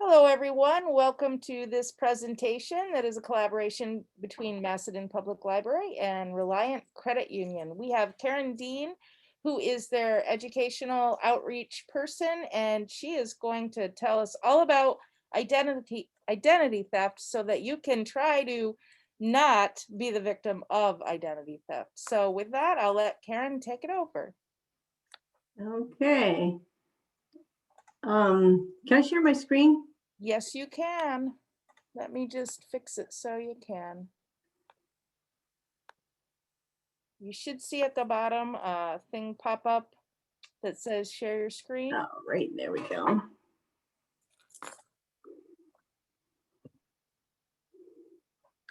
Hello, everyone. Welcome to this presentation that is a collaboration between Macedon Public Library and Reliant Credit Union. We have Karen Dean, who is their educational outreach person, and she is going to tell us all about identity theft so that you can try to not be the victim of identity theft. So with that, I'll let Karen take it over. Okay. Can I share my screen? Yes, you can. Let me just fix it so you can. You should see at the bottom a thing pop up that says share your screen. Oh, right, there we go.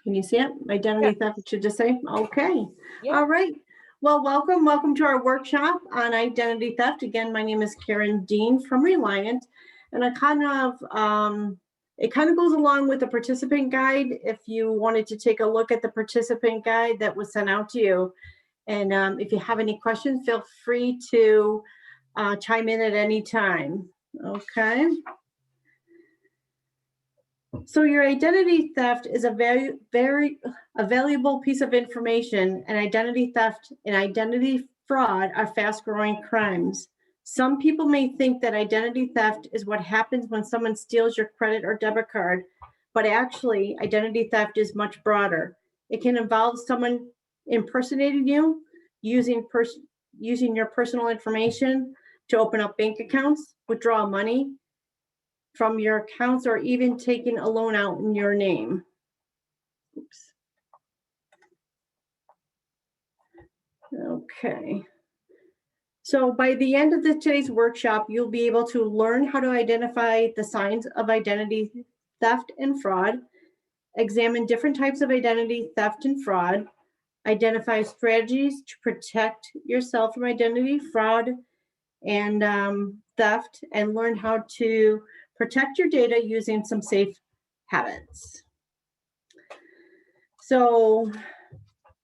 Can you see it? Identity theft, it should just say, okay. Yep. All right. Well, welcome to our workshop on identity theft. Again, my name is Karen Dean from Reliant, and it kind of goes along with the participant guide. If you wanted to take a look at the participant guide that was sent out to you, and if you have any questions, feel free to chime in at any time. Okay. So your identity theft is a very valuable piece of information, and identity theft and identity fraud are fast-growing crimes. Some people may think that identity theft is what happens when someone steals your credit or debit card, but actually identity theft is much broader. It can involve someone impersonating you, using your personal information to open up bank accounts, withdraw money from your accounts, or even taking a loan out in your name. Oops. Okay. So by the end of today's workshop, you'll be able to learn how to identify the signs of identity theft and fraud, examine different types of identity theft and fraud, identify strategies to protect yourself from identity fraud and theft, and learn how to protect your data using some safe habits. So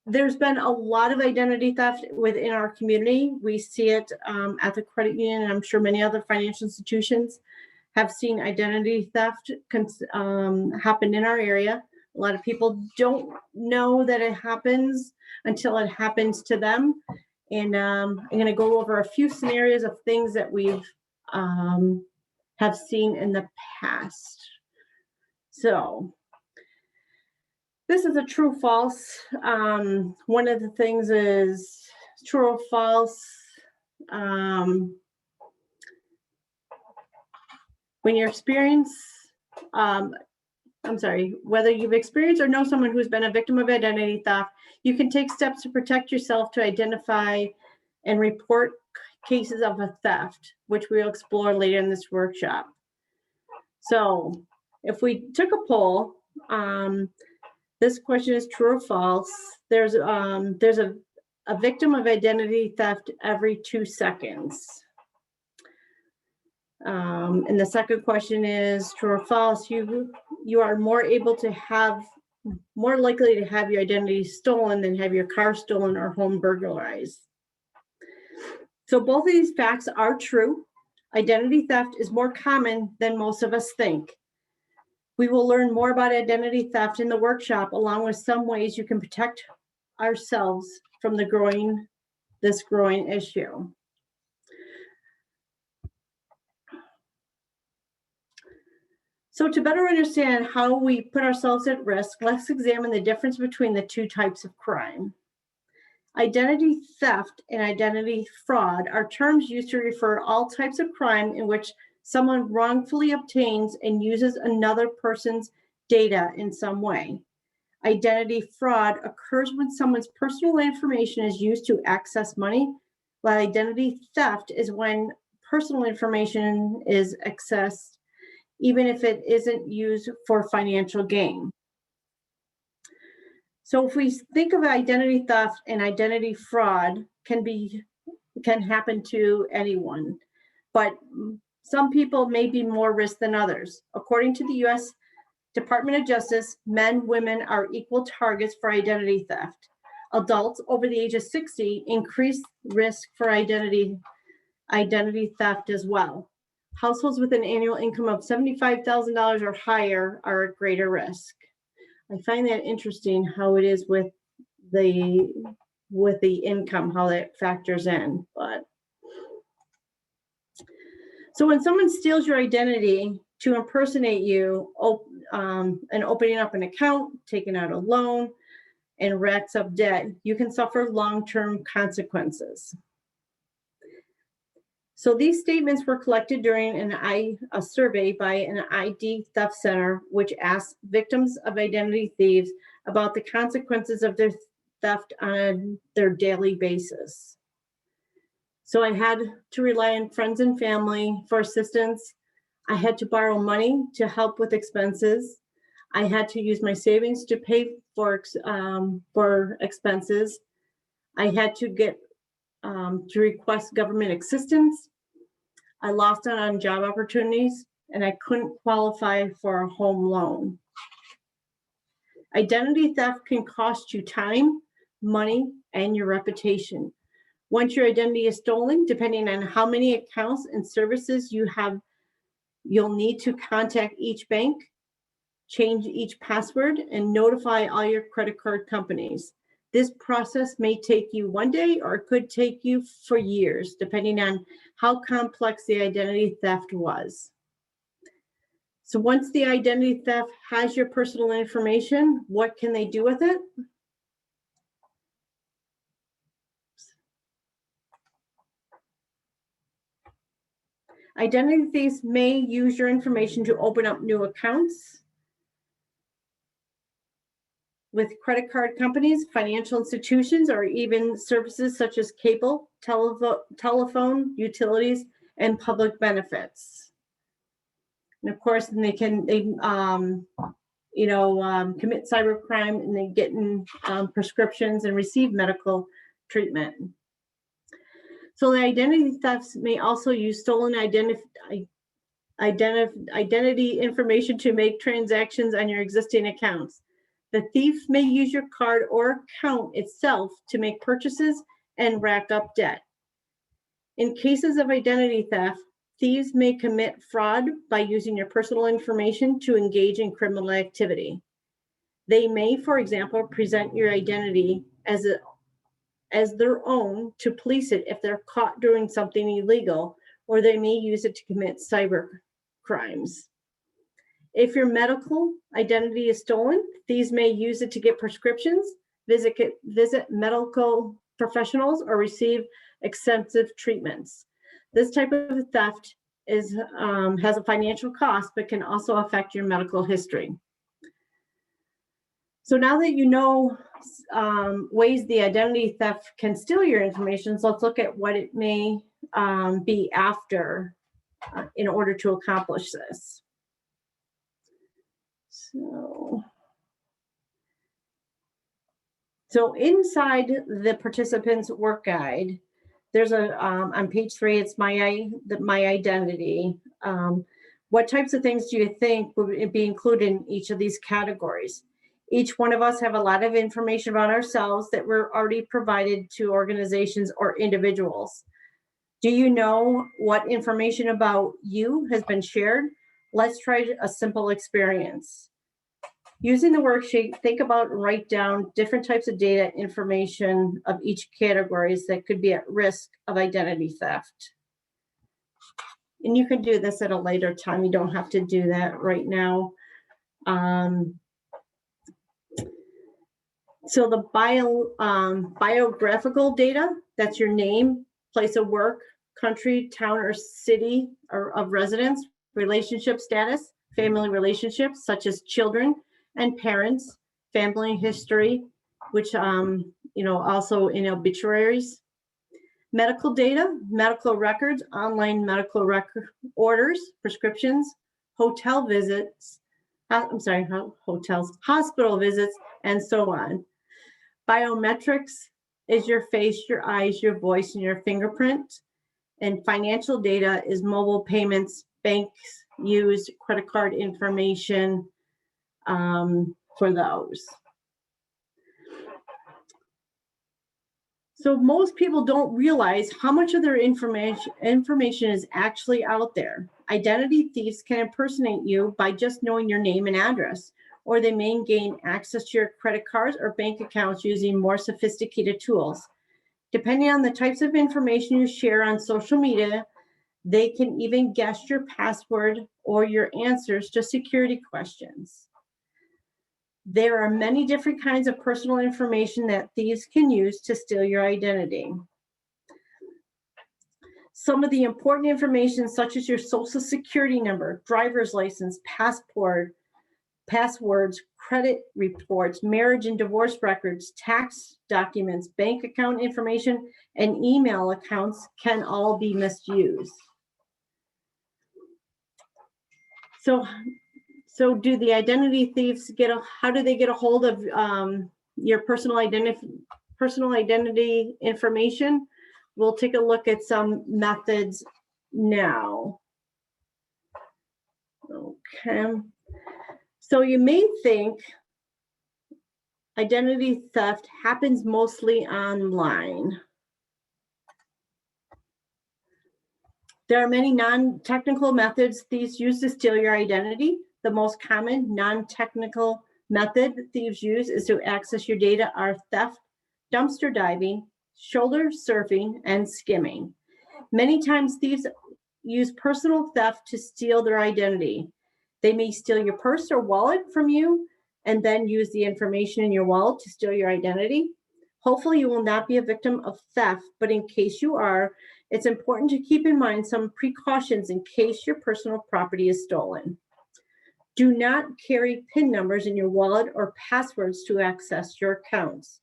there's been a lot of identity theft within our community. We see it at the credit union, and I'm sure many other financial institutions have seen identity theft happen in our area. A lot of people don't know that it happens until it happens to them. And I'm going to go over a few scenarios of things that we've have seen in the past. So this is a true false. One of the things is true or false. When you experience, whether you've experienced or know someone who's been a victim of identity theft, you can take steps to protect yourself to identify and report cases of a theft, which we'll explore later in this workshop. So if we took a poll, this question is true or false. There's a victim of identity theft every 2 seconds. And the second question is true or false. You are more likely to have your identity stolen than have your car stolen or home burglarized. So both of these facts are true. Identity theft is more common than most of us think. We will learn more about identity theft in the workshop, along with some ways you can protect ourselves from this growing issue. So to better understand how we put ourselves at risk, let's examine the difference between the two types of crime. Identity theft and identity fraud are terms used to refer to all types of crime in which someone wrongfully obtains and uses another person's data in some way. Identity fraud occurs when someone's personal information is used to access money, while identity theft is when personal information is accessed, even if it isn't used for financial gain. So if we think of identity theft and identity fraud can happen to anyone, but some people may be more risk than others. According to the U.S. Department of Justice, men, women are equal targets for identity theft. Adults over the age of 60 increase risk for identity theft as well. Households with an annual income of $75,000 or higher are at greater risk. I find that interesting how it is with the income, how that factors in. But so when someone steals your identity to impersonate you, and opening up an account, taking out a loan, and racks up debt, you can suffer long-term consequences. So these statements were collected during a survey by an ID theft center, which asked victims of identity thieves about the consequences of their theft on their daily basis. So I had to rely on friends and family for assistance. I had to borrow money to help with expenses. I had to use my savings to pay for expenses. I had to get to request government assistance. I lost out on job opportunities, and I couldn't qualify for a home loan. Identity theft can cost you time, money, and your reputation. Once your identity is stolen, depending on how many accounts and services you have, you'll need to contact each bank, change each password, and notify all your credit card companies. This process may take you one day or it could take you for years, depending on how complex the identity theft was. So once the identity theft has your personal information, what can they do with it? Identity thieves may use your information to open up new accounts with credit card companies, financial institutions, or even services such as cable, telephone, utilities, and public benefits. And of course, they commit cybercrime, and they get in prescriptions and receive medical treatment. So the identity thefts may also use stolen identity information to make transactions on your existing accounts. The thief may use your card or account itself to make purchases and rack up debt. In cases of identity theft, thieves may commit fraud by using your personal information to engage in criminal activity. They may, for example, present your identity as their own to police it if they're caught doing something illegal, or they may use it to commit cyber crimes. If your medical identity is stolen, thieves may use it to get prescriptions, visit medical professionals, or receive extensive treatments. This type of theft has a financial cost, but can also affect your medical history. So now that you know ways the identity theft can steal your information, so let's look at what it may be after in order to accomplish this. So inside the participants work guide, there's on page 3, it's my identity. What types of things do you think would be included in each of these categories? Each one of us have a lot of information about ourselves that we're already provided to organizations or individuals. Do you know what information about you has been shared? Let's try a simple experience. Using the worksheet, think about and write down different types of data information of each categories that could be at risk of identity theft. And you can do this at a later time. You don't have to do that right now. So the biographical data, that's your name, place of work, country, town, or city of residence, relationship status, family relationships such as children and parents, family history, which also in obituaries, medical data, medical records, online medical record orders, prescriptions, hotel visits, hospital visits, and so on. Biometrics is your face, your eyes, your voice, and your fingerprint. And financial data is mobile payments, banks use credit card information for those. So most people don't realize how much of their information is actually out there. Identity thieves can impersonate you by just knowing your name and address, or they may gain access to your credit cards or bank accounts using more sophisticated tools. Depending on the types of information you share on social media, they can even guess your password or your answers to security questions. There are many different kinds of personal information that thieves can use to steal your identity. Some of the important information, such as your social security number, driver's license, passport, passwords, credit reports, marriage and divorce records, tax documents, bank account information, and email accounts can all be misused. So do the identity thieves how do they get a hold of your personal identity information? We'll take a look at some methods now. Okay. So you may think identity theft happens mostly online. There are many non-technical methods thieves use to steal your identity. The most common non-technical method thieves use is to access your data are theft, dumpster diving, shoulder surfing, and skimming. Many times thieves use personal theft to steal their identity. They may steal your purse or wallet from you and then use the information in your wallet to steal your identity. Hopefully you will not be a victim of theft, but in case you are, it's important to keep in mind some precautions in case your personal property is stolen. Do not carry PIN numbers in your wallet or passwords to access your accounts.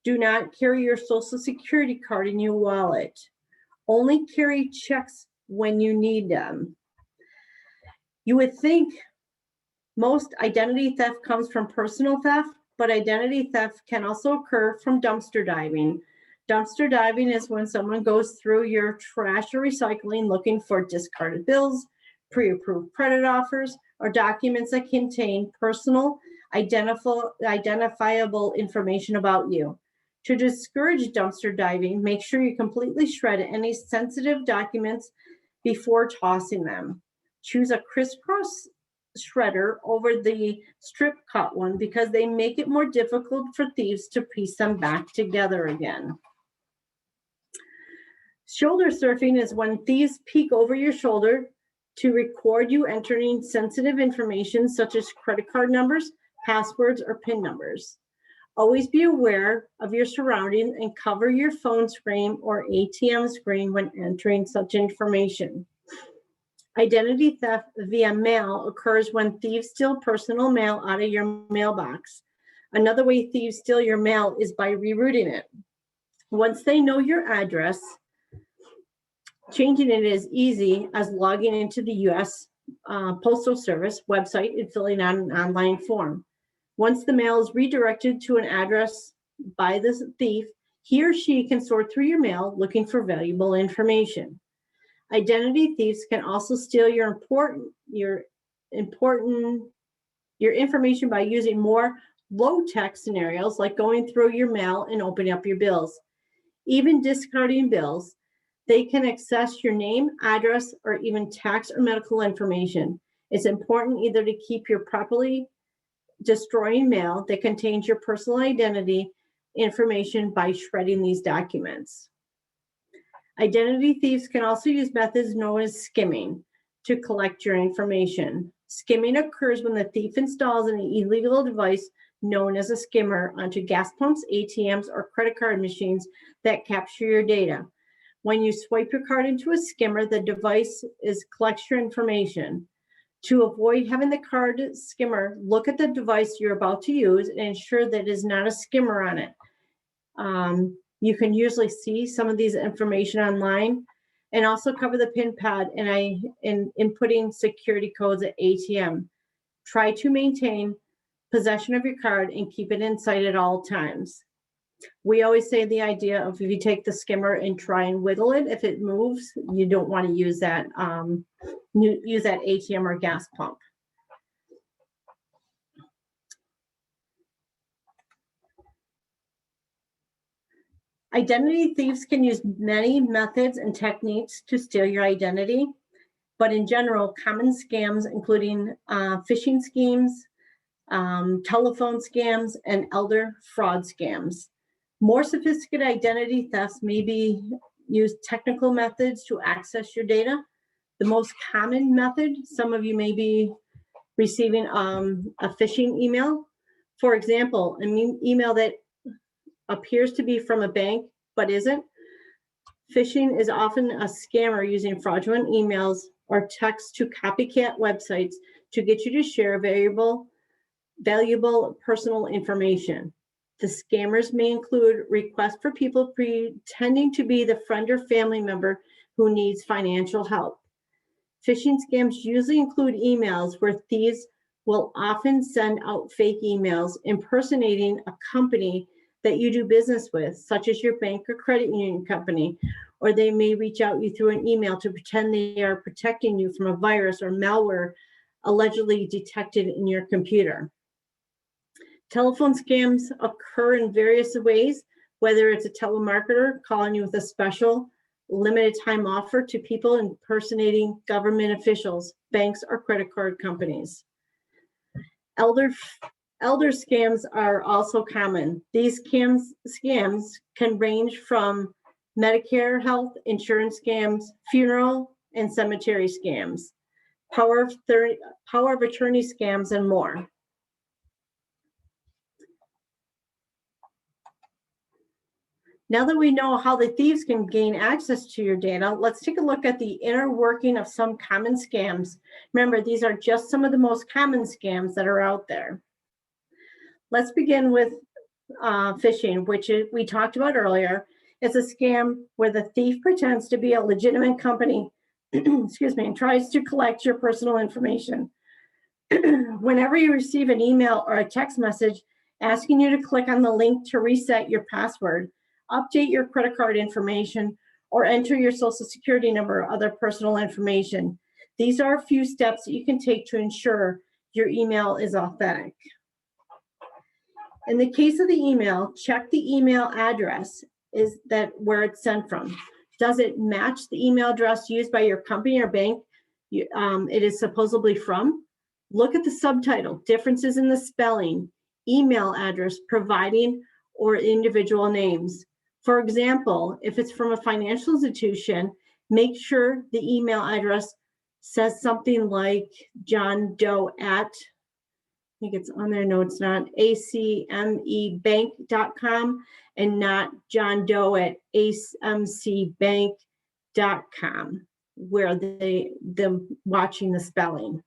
Do not carry your social security card in your wallet. Only carry checks when you need them. You would think most identity theft comes from personal theft, but identity theft can also occur from dumpster diving. Dumpster diving is when someone goes through your trash or recycling looking for discarded bills, pre-approved credit offers, or documents that contain personal identifiable information about you. To discourage dumpster diving, make sure you completely shred any sensitive documents before tossing them. Choose a crisscross shredder over the strip cut one because they make it more difficult for thieves to piece them back together again. Shoulder surfing is when thieves peek over your shoulder to record you entering sensitive information such as credit card numbers, passwords, or PIN numbers. Always be aware of your surroundings and cover your phone screen or ATM screen when entering such information. Identity theft via mail occurs when thieves steal personal mail out of your mailbox. Another way thieves steal your mail is by rerouting it. Once they know your address, changing it is easy as logging into the U.S. Postal Service website and filling out an online form. Once the mail is redirected to an address by the thief, he or she can sort through your mail looking for valuable information. Identity thieves can also steal your information by using more low-tech scenarios like going through your mail and opening up your bills. Even discarding bills, they can access your name, address, or even tax or medical information. It's important either to keep your properly destroying mail that contains your personal identity information by shredding these documents. Identity thieves can also use methods known as skimming to collect your information. Skimming occurs when the thief installs an illegal device known as a skimmer onto gas pumps, ATMs, or credit card machines that capture your data. When you swipe your card into a skimmer, the device collects your information. To avoid having the card skimmer look at the device you're about to use and ensure that it is not a skimmer on it. You can usually see some of these information online and also cover the PIN pad in inputting security codes at ATM. Try to maintain possession of your card and keep it in sight at all times. We always say the idea of if you take the skimmer and try and wiggle it, if it moves, you don't want to use that ATM or gas pump. Identity thieves can use many methods and techniques to steal your identity, but in general, common scams including phishing schemes, telephone scams, and elder fraud scams. More sophisticated identity thefts may use technical methods to access your data. The most common method, some of you may be receiving a phishing email. For example, an email that appears to be from a bank but isn't. Phishing is often a scammer using fraudulent emails or text to copycat websites to get you to share valuable personal information. The scammers may include requests for people pretending to be the friend or family member who needs financial help. Phishing scams usually include emails where thieves will often send out fake emails impersonating a company that you do business with, such as your bank or credit union company, or they may reach out you through an email to pretend they are protecting you from a virus or malware allegedly detected in your computer. Telephone scams occur in various ways, whether it's a telemarketer calling you with a special limited time offer to people impersonating government officials, banks, or credit card companies. Elder scams are also common. These scams can range from Medicare health insurance scams, funeral and cemetery scams, power of attorney scams, and more. Now that we know how the thieves can gain access to your data, let's take a look at the inner working of some common scams. Remember, these are just some of the most common scams that are out there. Let's begin with phishing, which we talked about earlier. It's a scam where the thief pretends to be a legitimate company, excuse me, and tries to collect your personal information. Whenever you receive an email or a text message asking you to click on the link to reset your password, update your credit card information, or enter your social security number or other personal information, these are a few steps that you can take to ensure your email is authentic. In the case of the email, check the email address where it's sent from. Does it match the email address used by your company or bank it is supposedly from? Look at the subtitle, differences in the spelling, email address, providing, or individual names. For example, if it's from a financial institution, make sure the email address says something like John Doe at, I think it's on there, no, it's not, acmebank.com, and not John Doe at acmcbank.com, where them watching the spelling.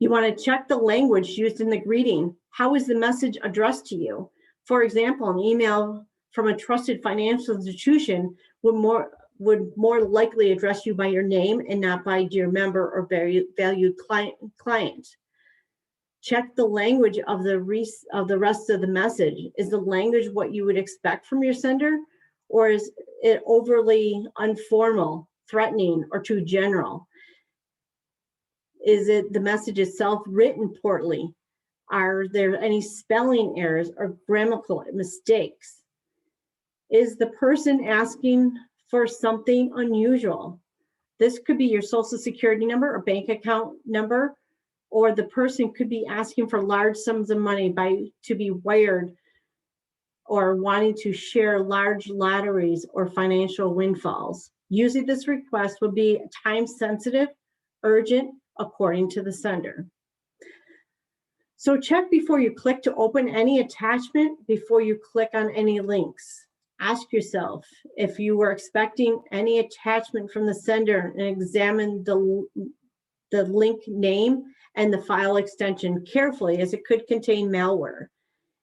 You want to check the language used in the greeting. How is the message addressed to you? For example, an email from a trusted financial institution would more likely address you by your name and not by dear member or valued client. Check the language of the rest of the message. Is the language what you would expect from your sender, or is it overly informal, threatening, or too general? Is it the message itself written poorly? Are there any spelling errors or grammatical mistakes? Is the person asking for something unusual? This could be your social security number or bank account number, or the person could be asking for large sums of money to be wired, or wanting to share large lotteries or financial windfalls. Usually this request will be time sensitive, urgent, according to the sender. So check before you click to open any attachment, before you click on any links. Ask yourself if you were expecting any attachment from the sender, and examine the link name and the file extension carefully, as it could contain malware.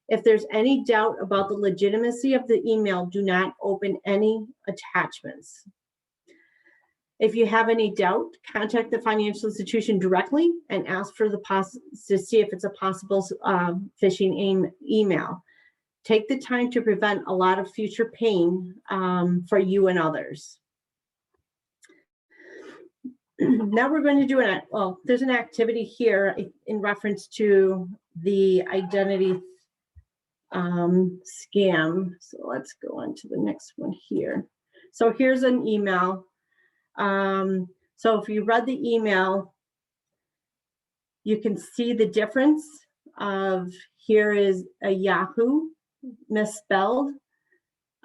If there's any doubt about the legitimacy of the email, do not open any attachments. If you have any doubt, contact the financial institution directly and ask for to see if it's a possible phishing email. Take the time to prevent a lot of future pain for you and others. Now we're going to do there's an activity here in reference to the identity scam. So let's go on to the next one here. So here's an email. So if you read the email, you can see the difference of here is a Yahoo misspelled,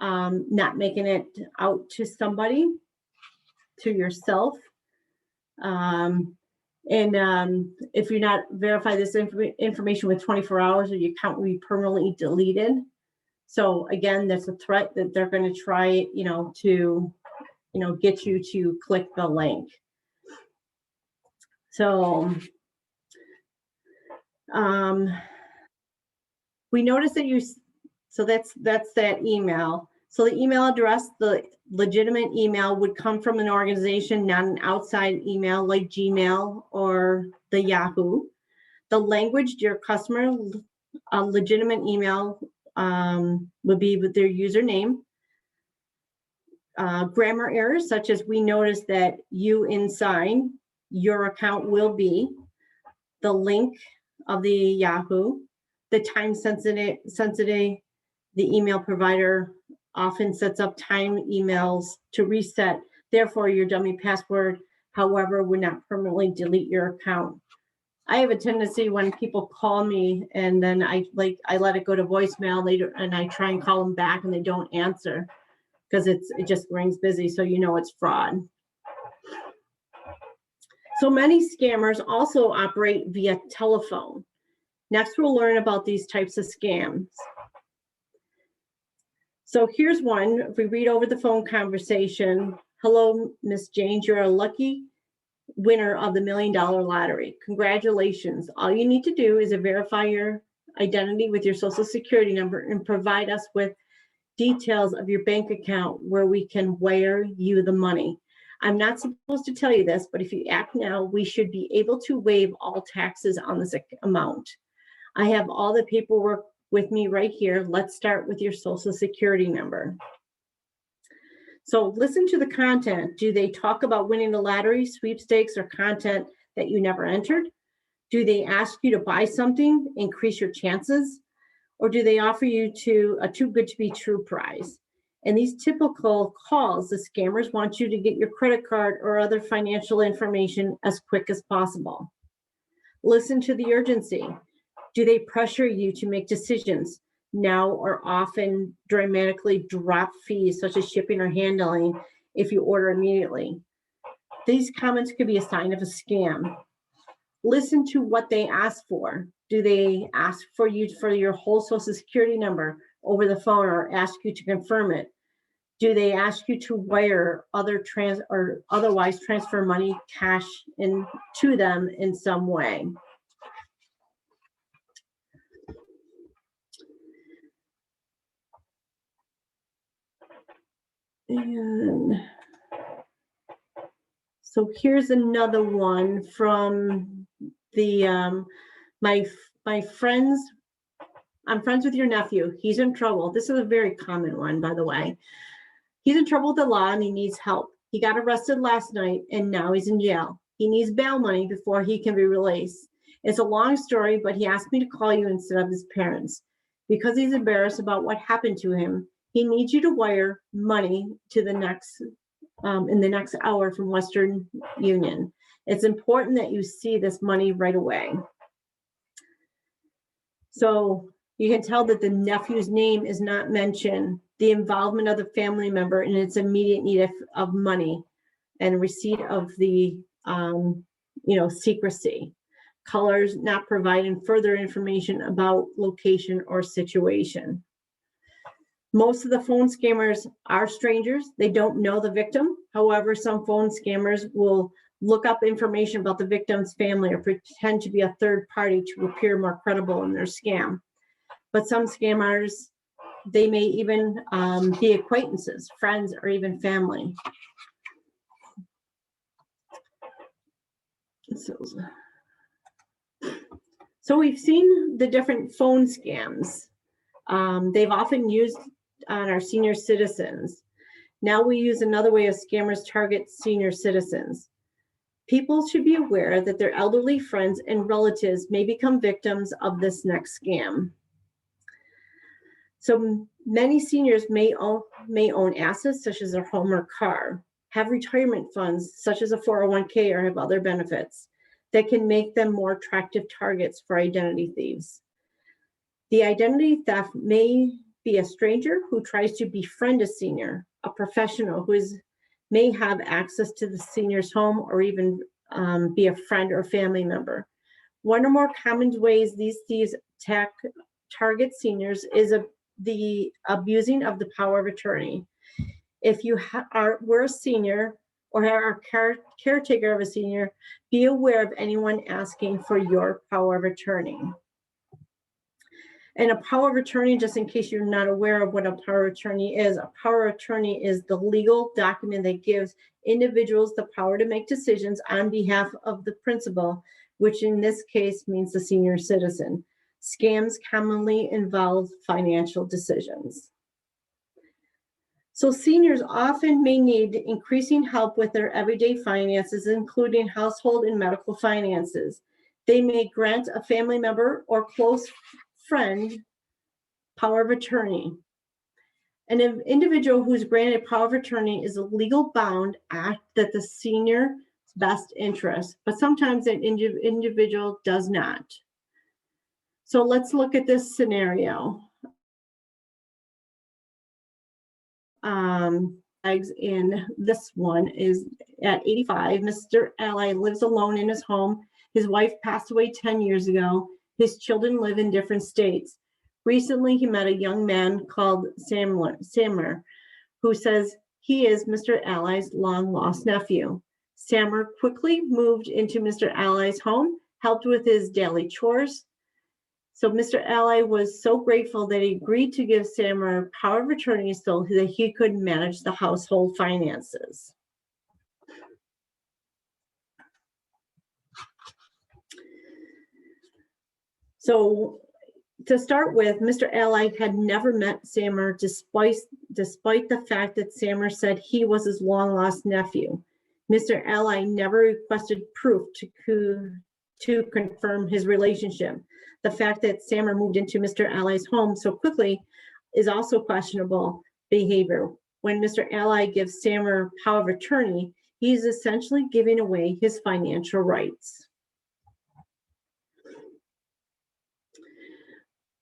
not making it out to somebody, to yourself. If you're not verify this information with 24 hours, or your account will be permanently deleted. So again, there's a threat that they're going to try, to, get you to click the link. So we noticed that so that's that email. So the email address, the legitimate email, would come from an organization, not an outside email like Gmail or the Yahoo. The language, your customer, a legitimate email would be with their username. Grammar errors, such as we noticed that you inside your account will be the link of the Yahoo, the time sensitive, the email provider often sets up time emails to reset. Therefore, your dummy password, however, would not permanently delete your account. I have a tendency when people call me and then I let it go to voicemail later, and I try and call them back and they don't answer because it just rings busy, so it's fraud. So many scammers also operate via telephone. Next, we'll learn about these types of scams. So here's one. If we read over the phone conversation, hello, Miss Jane, you're a lucky winner of the $1 million lottery. Congratulations. All you need to do is verify your identity with your social security number and provide us with details of your bank account where we can wire you the money. I'm not supposed to tell you this, but if you act now, we should be able to waive all taxes on this amount. I have all the paperwork with me right here. Let's start with your social security number. So listen to the content. Do they talk about winning the lottery, sweepstakes, or content that you never entered? Do they ask you to buy something, increase your chances? Or do they offer you a too good to be true prize? In these typical calls, the scammers want you to get your credit card or other financial information as quick as possible. Listen to the urgency. Do they pressure you to make decisions now or often dramatically drop fees such as shipping or handling if you order immediately? These comments could be a sign of a scam. Listen to what they ask for. Do they ask for your whole social security number over the phone or ask you to confirm it? Do they ask you to wire or otherwise transfer money, cash to them in some way? And so here's another one from the my friends. I'm friends with your nephew. He's in trouble. This is a very common one, by the way. He's in trouble with the law and he needs help. He got arrested last night and now he's in jail. He needs bail money before he can be released. It's a long story, but he asked me to call you instead of his parents. Because he's embarrassed about what happened to him, he needs you to wire money to in the next hour from Western Union. It's important that you see this money right away. So you can tell that the nephew's name is not mentioned, the involvement of the family member and its immediate need of money and receipt of the, secrecy. Colors not providing further information about location or situation. Most of the phone scammers are strangers. They don't know the victim. However, some phone scammers will look up information about the victim's family or pretend to be a third party to appear more credible in their scam. But some scammers, they may even be acquaintances, friends, or even family. So we've seen the different phone scams. They've often used on our senior citizens. Now we use another way of scammers target senior citizens. People should be aware that their elderly friends and relatives may become victims of this next scam. So many seniors may own assets such as their home or car, have retirement funds such as a 401k, or have other benefits that can make them more attractive targets for identity thieves. The identity theft may be a stranger who tries to befriend a senior, a professional who may have access to the senior's home, or even be a friend or family member. One or more common ways these thieves target seniors is the abusing of the power of attorney. If you were a senior or are a caretaker of a senior, be aware of anyone asking for your power of attorney. And a power of attorney, just in case you're not aware of what a power of attorney is, a power of attorney is the legal document that gives individuals the power to make decisions on behalf of the principal, which in this case means the senior citizen. Scams commonly involve financial decisions. So seniors often may need increasing help with their everyday finances, including household and medical finances. They may grant a family member or close friend power of attorney. An individual who's granted power of attorney is a legal bound act that the senior's best interest, but sometimes an individual does not. So let's look at this scenario. In this one is at 85. Mr. Ally lives alone in his home. His wife passed away 10 years ago. His children live in different states. Recently, he met a young man called Sammer, who says he is Mr. Ally's long-lost nephew. Sammer quickly moved into Mr. Ally's home, helped with his daily chores. So Mr. Ally was so grateful that he agreed to give Sammer power of attorney so that he could manage the household finances. So to start with, Mr. Ally had never met Sammer despite the fact that Sammer said he was his long-lost nephew. Mr. Ally never requested proof to confirm his relationship. The fact that Sammer moved into Mr. Ally's home so quickly is also questionable behavior. When Mr. Ally gives Sammer power of attorney, he's essentially giving away his financial rights.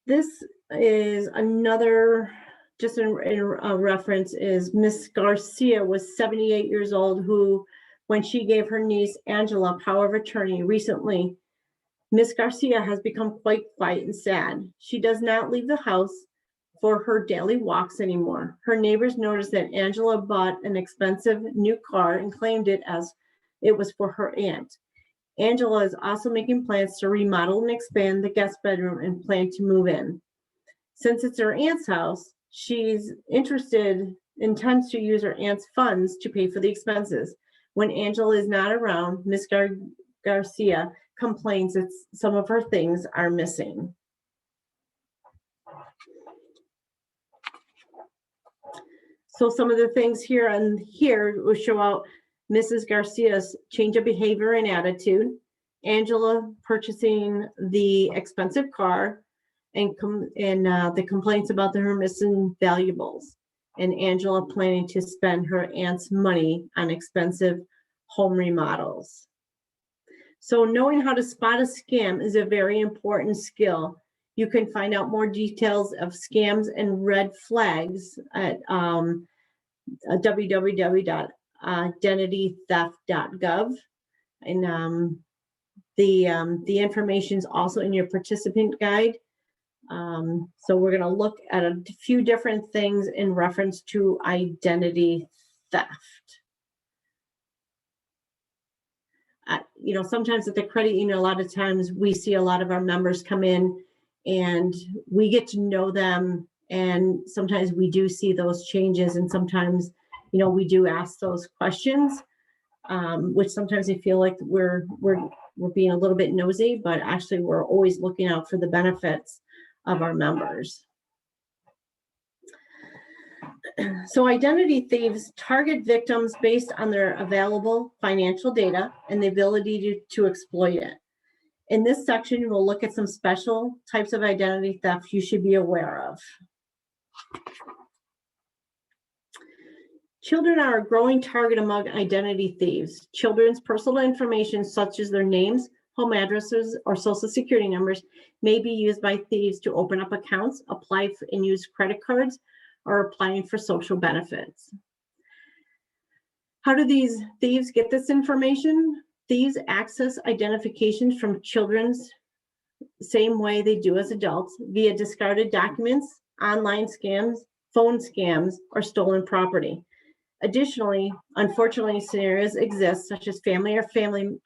This is another, just in reference, is Miss Garcia was 78 years old, who, when she gave her niece Angela power of attorney recently, Miss Garcia has become quite quiet and sad. She does not leave the house for her daily walks anymore. Her neighbors noticed that Angela bought an expensive new car and claimed it as it was for her aunt. Angela is also making plans to remodel and expand the guest bedroom and plan to move in. Since it's her aunt's house, she's intends to use her aunt's funds to pay for the expenses. When Angela is not around, Miss Garcia complains that some of her things are missing. So some of the things here will show out Mrs. Garcia's change of behavior and attitude, Angela purchasing the expensive car, and the complaints about her missing valuables, and Angela planning to spend her aunt's money on expensive home remodels. So knowing how to spot a scam is a very important skill. You can find out more details of scams and red flags at www.identitytheft.gov. And the information is also in your participant guide. So we're going to look at a few different things in reference to identity theft. Sometimes at the credit union, a lot of times we see a lot of our members come in and we get to know them, and sometimes we do see those changes, and sometimes we do ask those questions, which sometimes they feel like we're being a little bit nosy, but actually we're always looking out for the benefits of our members. So identity thieves target victims based on their available financial data and the ability to exploit it. In this section, we'll look at some special types of identity theft you should be aware of. Children are a growing target among identity thieves. Children's personal information, such as their names, home addresses, or social security numbers, may be used by thieves to open up accounts, apply and use credit cards, or applying for social benefits. How do these thieves get this information? Thieves access identifications from children's same way they do as adults, via discarded documents, online scams, phone scams, or stolen property. Additionally, unfortunately, scenarios exist such as family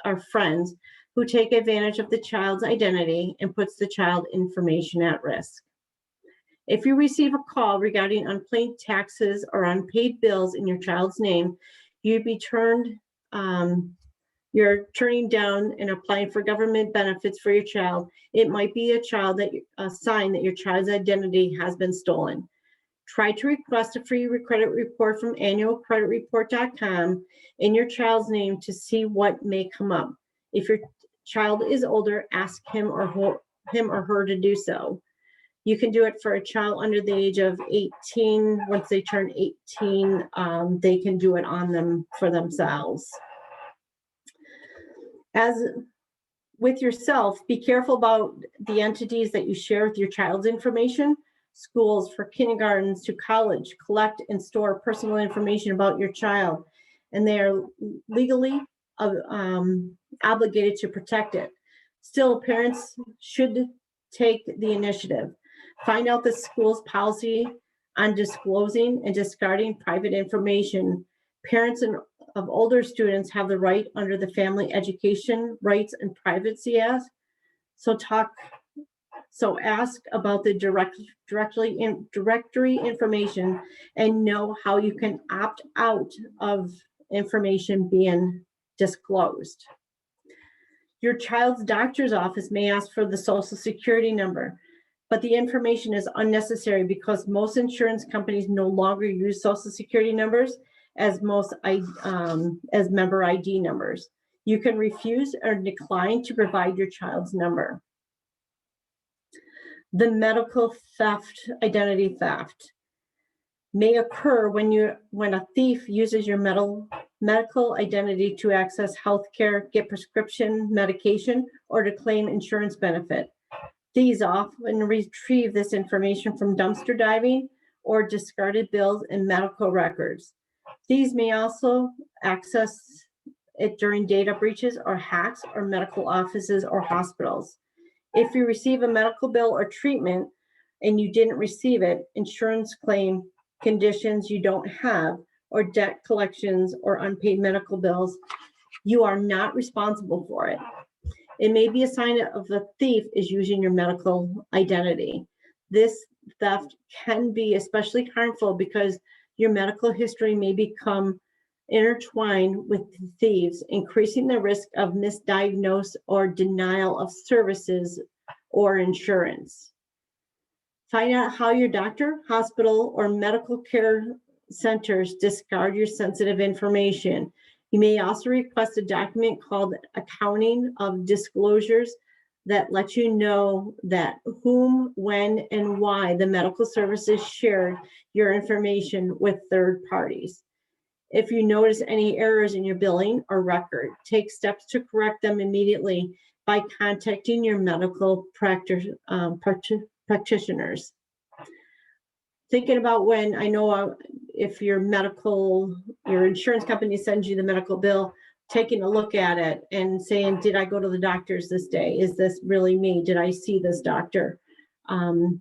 or friends who take advantage of the child's identity and puts the child information at risk. If you receive a call regarding unpaid taxes or unpaid bills in your child's name, you're turning down and applying for government benefits for your child. It might be a sign that your child's identity has been stolen. Try to request a free credit report from annualcreditreport.com in your child's name to see what may come up. If your child is older, ask him or her to do so. You can do it for a child under the age of 18. Once they turn 18, they can do it on them for themselves. As with yourself, be careful about the entities that you share with your child's information. Schools for kindergartens to college collect and store personal information about your child, and they are legally obligated to protect it. Still, parents should take the initiative. Find out the school's policy on disclosing and discarding private information. Parents of older students have the right under the Family Education Rights and Privacy Act. So ask about the directory information and know how you can opt out of information being disclosed. Your child's doctor's office may ask for the social security number, but the information is unnecessary because most insurance companies no longer use social security numbers as member ID numbers. You can refuse or decline to provide your child's number. The medical theft, identity theft, may occur when a thief uses your medical identity to access healthcare, get prescription medication, or to claim insurance benefit. These often retrieve this information from dumpster diving or discarded bills and medical records. These may also access it during data breaches or hacks or medical offices or hospitals. If you receive a medical bill or treatment and you didn't receive it, insurance claim, conditions you don't have, or debt collections or unpaid medical bills, you are not responsible for it. It may be a sign of the thief is using your medical identity. This theft can be especially harmful because your medical history may become intertwined with thieves, increasing the risk of misdiagnosis or denial of services or insurance. Find out how your doctor, hospital, or medical care centers discard your sensitive information. You may also request a document called Accounting of Disclosures that lets you know that whom, when, and why the medical services shared your information with third parties. If you notice any errors in your billing or record, take steps to correct them immediately by contacting your medical practitioners. Thinking about when, I know if your insurance company sends you the medical bill, taking a look at it and saying, did I go to the doctor's this day? Is this really me? Did I see this doctor? And,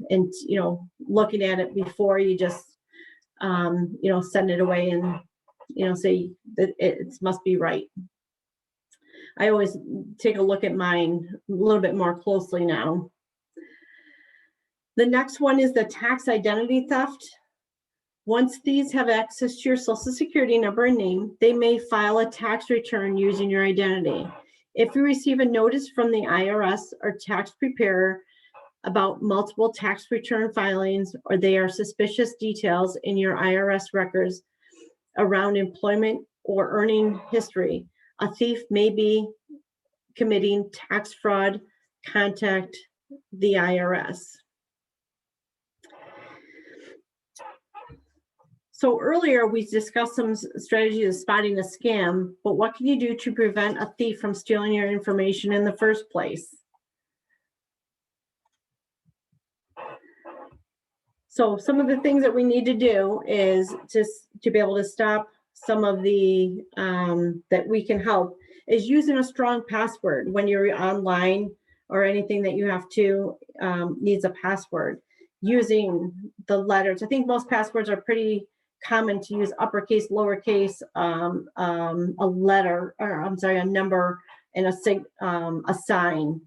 looking at it before you just, send it away and, say that it must be right. I always take a look at mine a little bit more closely now. The next one is the tax identity theft. Once these have access to your social security number and name, they may file a tax return using your identity. If you receive a notice from the IRS or tax preparer about multiple tax return filings, or they are suspicious details in your IRS records around employment or earning history, a thief may be committing tax fraud. Contact the IRS. So earlier we discussed some strategies of spotting a scam, but what can you do to prevent a thief from stealing your information in the first place? So some of the things that we need to do is just to be able to stop some of the that we can help is using a strong password when you're online or anything that you have to needs a password. Using the letters, I think most passwords are pretty common to use uppercase, lowercase, a letter, or I'm sorry, a number, and a sign.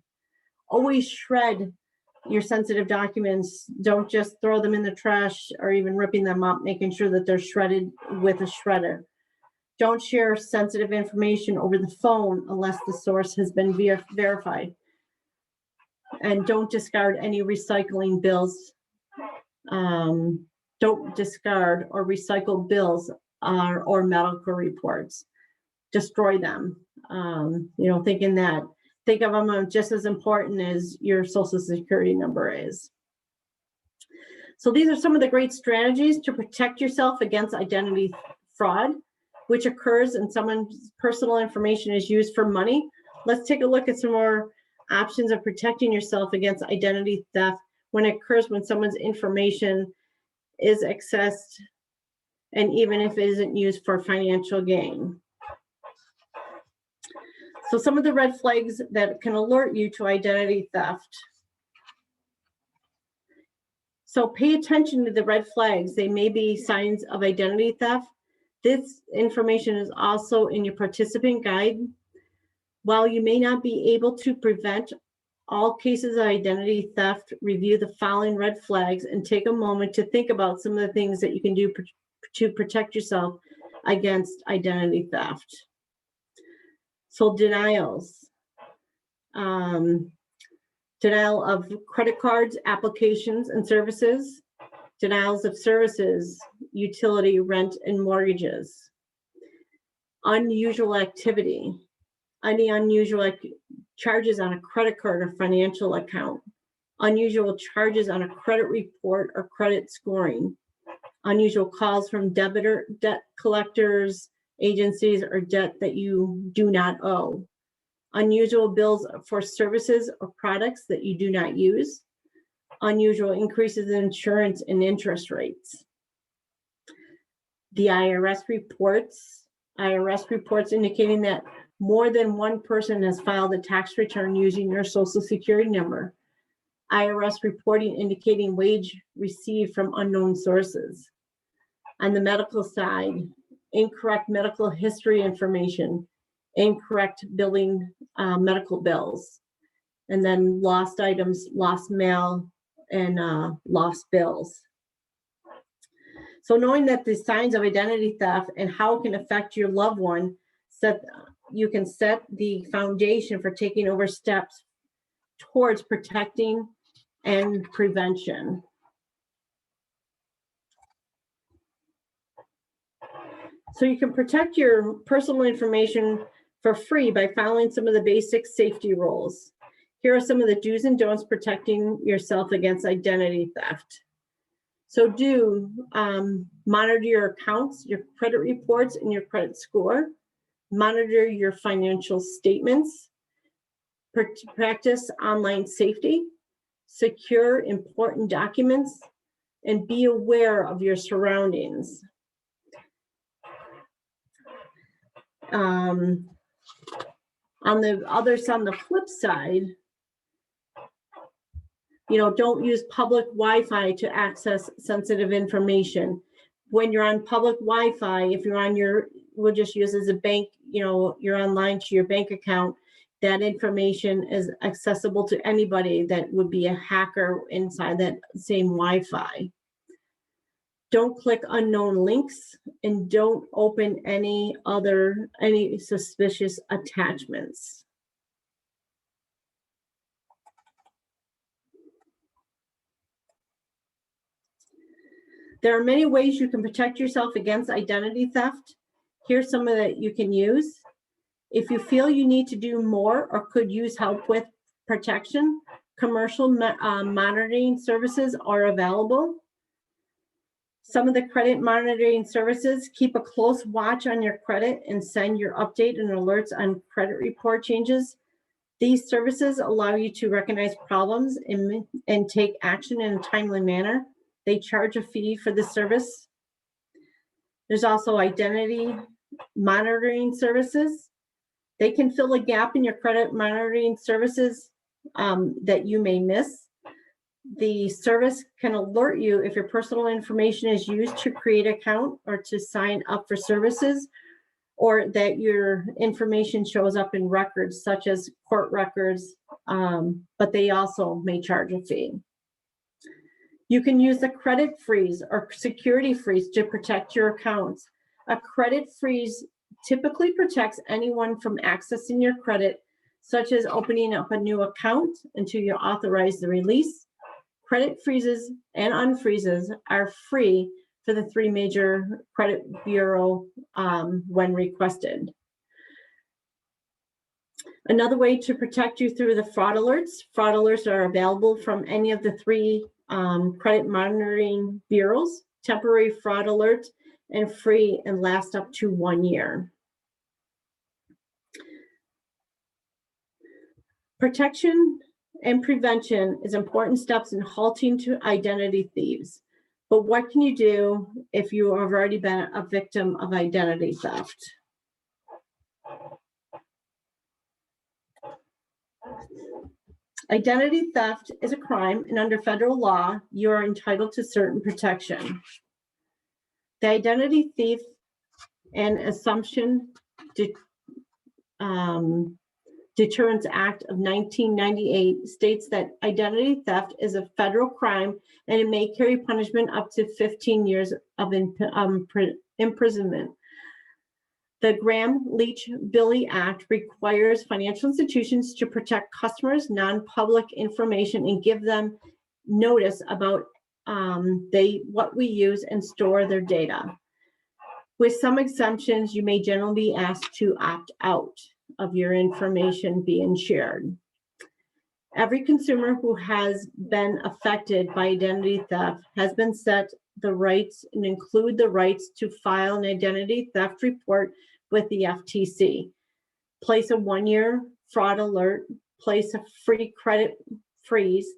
Always shred your sensitive documents. Don't just throw them in the trash or even ripping them up, making sure that they're shredded with a shredder. Don't share sensitive information over the phone unless the source has been verified. And don't discard any recycling bills. Don't discard or recycle bills or medical reports. Destroy them. Think of them just as important as your social security number is. So these are some of the great strategies to protect yourself against identity fraud, which occurs and someone's personal information is used for money. Let's take a look at some more options of protecting yourself against identity theft when it occurs when someone's information is accessed and even if it isn't used for financial gain. So some of the red flags that can alert you to identity theft. So pay attention to the red flags. They may be signs of identity theft. This information is also in your participant guide. While you may not be able to prevent all cases of identity theft, review the following red flags and take a moment to think about some of the things that you can do to protect yourself against identity theft. So denials. Denial of credit cards, applications, and services. Denials of services, utility, rent, and mortgages. Unusual activity. Any unusual charges on a credit card or financial account. Unusual charges on a credit report or credit scoring. Unusual calls from debt collectors, agencies, or debt that you do not owe. Unusual bills for services or products that you do not use. Unusual increases in insurance and interest rates. The IRS reports indicating that more than one person has filed a tax return using your social security number. IRS reporting indicating wage received from unknown sources. On the medical side, incorrect medical history information, incorrect billing medical bills, and then lost items, lost mail, and lost bills. So knowing that the signs of identity theft and how it can affect your loved one, you can set the foundation for taking over steps towards protecting and prevention. So you can protect your personal information for free by following some of the basic safety rules. Here are some of the do's and don'ts protecting yourself against identity theft. So monitor your accounts, your credit reports, and your credit score. Monitor your financial statements. Practice online safety. Secure important documents. And be aware of your surroundings. On the flip side, don't use public Wi-Fi to access sensitive information. When you're on public Wi-Fi, if you're on we'll just use as a bank, you're online to your bank account, that information is accessible to anybody that would be a hacker inside that same Wi-Fi. Don't click unknown links and don't open any suspicious attachments. There are many ways you can protect yourself against identity theft. Here's some of that you can use. If you feel you need to do more or could use help with protection, commercial monitoring services are available. Some of the credit monitoring services keep a close watch on your credit and send your update and alerts on credit report changes. These services allow you to recognize problems and take action in a timely manner. They charge a fee for the service. There's also identity monitoring services. They can fill a gap in your credit monitoring services that you may miss. The service can alert you if your personal information is used to create an account or to sign up for services, or that your information shows up in records such as court records, but they also may charge a fee. You can use the credit freeze or security freeze to protect your accounts. A credit freeze typically protects anyone from accessing your credit, such as opening up a new account until you authorize the release. Credit freezes and unfreezes are free for the 3 major credit bureau when requested. Another way to protect you through the fraud alerts. Fraud alerts are available from any of the 3 credit monitoring bureaus. Temporary fraud alerts and free and last up to 1 year. Protection and prevention is important steps in halting to identity thieves. But what can you do if you have already been a victim of identity theft? Identity theft is a crime, and under federal law, you are entitled to certain protection. The Identity Thief and Assumption Deterrence Act of 1998 states that identity theft is a federal crime and it may carry punishment up to 15 years of imprisonment. The Graham-Leach-Billy Act requires financial institutions to protect customers' non-public information and give them notice about what we use and store their data. With some exemptions, you may generally be asked to opt out of your information being shared. Every consumer who has been affected by identity theft has been set the rights and include the rights to file an identity theft report with the FTC, place a 1-year fraud alert, place a free credit freeze,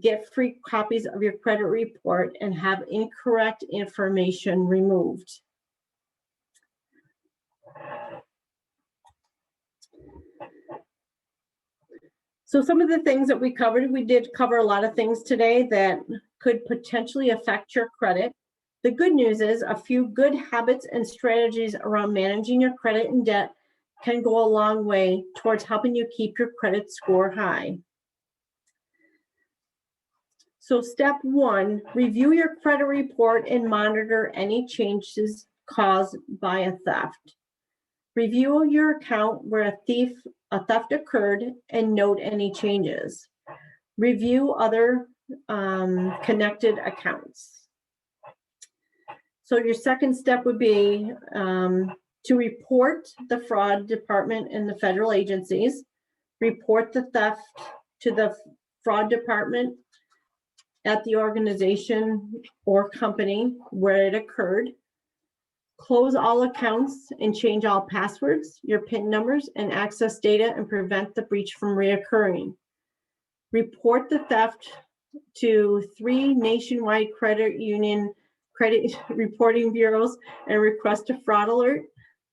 get free copies of your credit report, and have incorrect information removed. So some of the things that we covered, we did cover a lot of things today that could potentially affect your credit. The good news is a few good habits and strategies around managing your credit and debt can go a long way towards helping you keep your credit score high. So step 1, review your credit report and monitor any changes caused by a theft. Review your account where a theft occurred and note any changes. Review other connected accounts. So your second step would be to report the fraud department and the federal agencies. Report the theft to the fraud department at the organization or company where it occurred. Close all accounts and change all passwords, your PIN numbers, and access data and prevent the breach from reoccurring. Report the theft to 3 nationwide credit union credit reporting bureaus and request a fraud alert.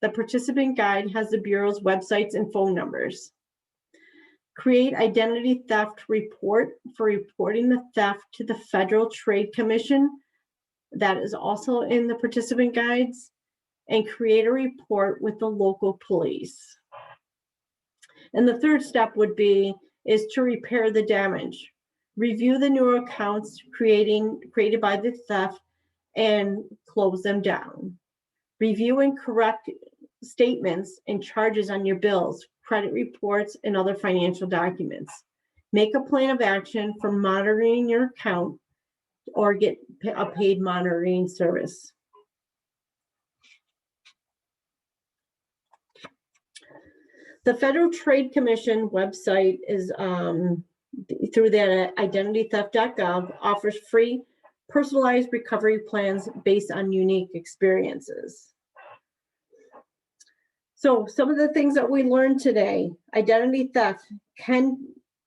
The participant guide has the bureau's websites and phone numbers. Create identity theft report for reporting the theft to the Federal Trade Commission. That is also in the participant guides. And create a report with the local police. And the third step is to repair the damage. Review the new accounts created by the theft and close them down. Review and correct statements and charges on your bills, credit reports, and other financial documents. Make a plan of action for monitoring your account or get a paid monitoring service. The Federal Trade Commission website is through that identitytheft.gov offers free personalized recovery plans based on unique experiences. So some of the things that we learned today: identity theft can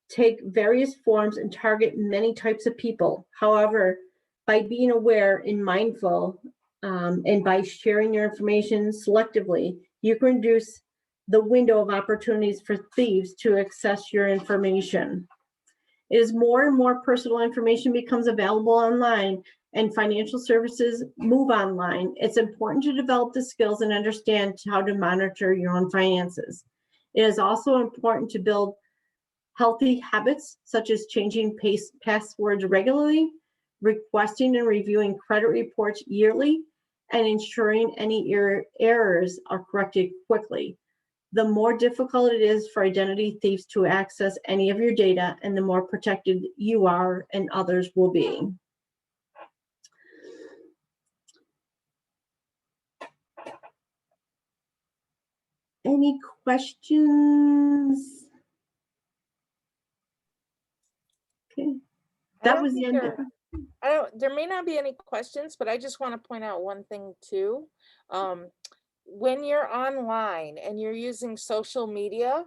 take various forms and target many types of people. However, by being aware and mindful, and by sharing your information selectively, you can reduce the window of opportunities for thieves to access your information. As more and more personal information becomes available online and financial services move online, it's important to develop the skills and understand how to monitor your own finances. It is also important to build healthy habits, such as changing passwords regularly, requesting and reviewing credit reports yearly, and ensuring any errors are corrected quickly. The more difficult it is for identity thieves to access any of your data, and the more protected you are and others will be. Any questions? Okay, that was the end. There may not be any questions, but I just want to point out one thing too. When you're online and you're using social media,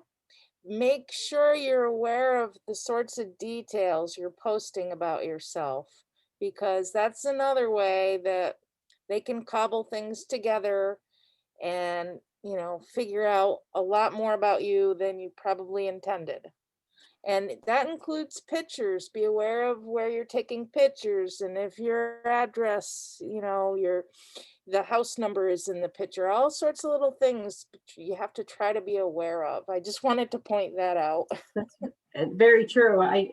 make sure you're aware of the sorts of details you're posting about yourself, because that's another way that they can cobble things together and, figure out a lot more about you than you probably intended. And that includes pictures. Be aware of where you're taking pictures, and if your address, the house number is in the picture, all sorts of little things you have to try to be aware of. I just wanted to point that out. That's very true. I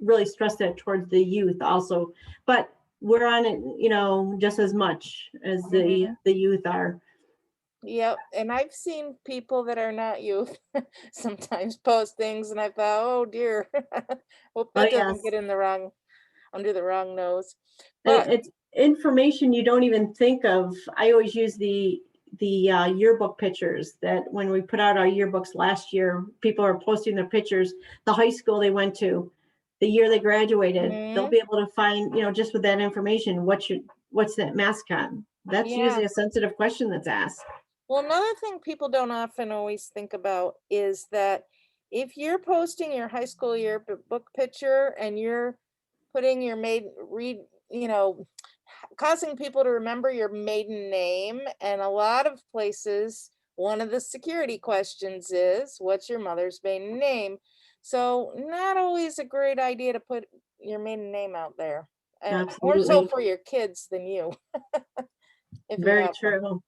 really stress that towards the youth also, but we're on it, just as much as the youth are. Yep. And I've seen people that are not youth sometimes post things, and I thought, oh dear, hope Oh that yes, doesn't get under the wrong nose. But it's information you don't even think of. I always use the yearbook pictures, that when we put out our yearbooks last year, people are posting their pictures, the high school they went to, the year they graduated. They'll be able to find, just with that information, what's that mascot. That's yeah. usually a sensitive question that's asked. Well, another thing people don't often always think about is that if you're posting your high school yearbook picture and you're putting your causing people to remember your maiden name, and a lot of places, one of the security questions is, what's your mother's maiden name? So, not always a great idea to put your maiden name out there. More so Absolutely. for your kids than you, if you Very have them. true.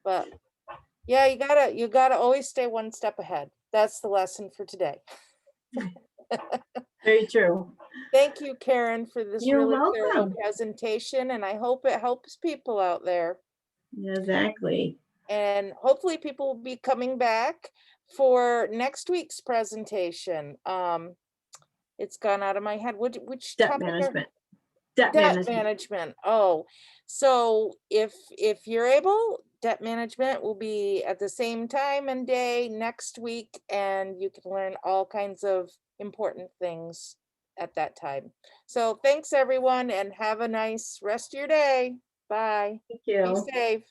But yeah, you gotta always stay one step ahead. That's the lesson for today. Very true. Thank you, Karen, for this You're really thorough welcome. presentation, and I hope it helps people out there. Exactly. And hopefully people will be coming back for next week's presentation. It's gone out of my head. Which Debt topic are management. Debt debt management. management? Oh, so if you're able, debt management will be at the same time and day next week, and you can learn all kinds of important things at that time. So thanks everyone, and have a nice rest of your day. Bye. Thank Be you. safe.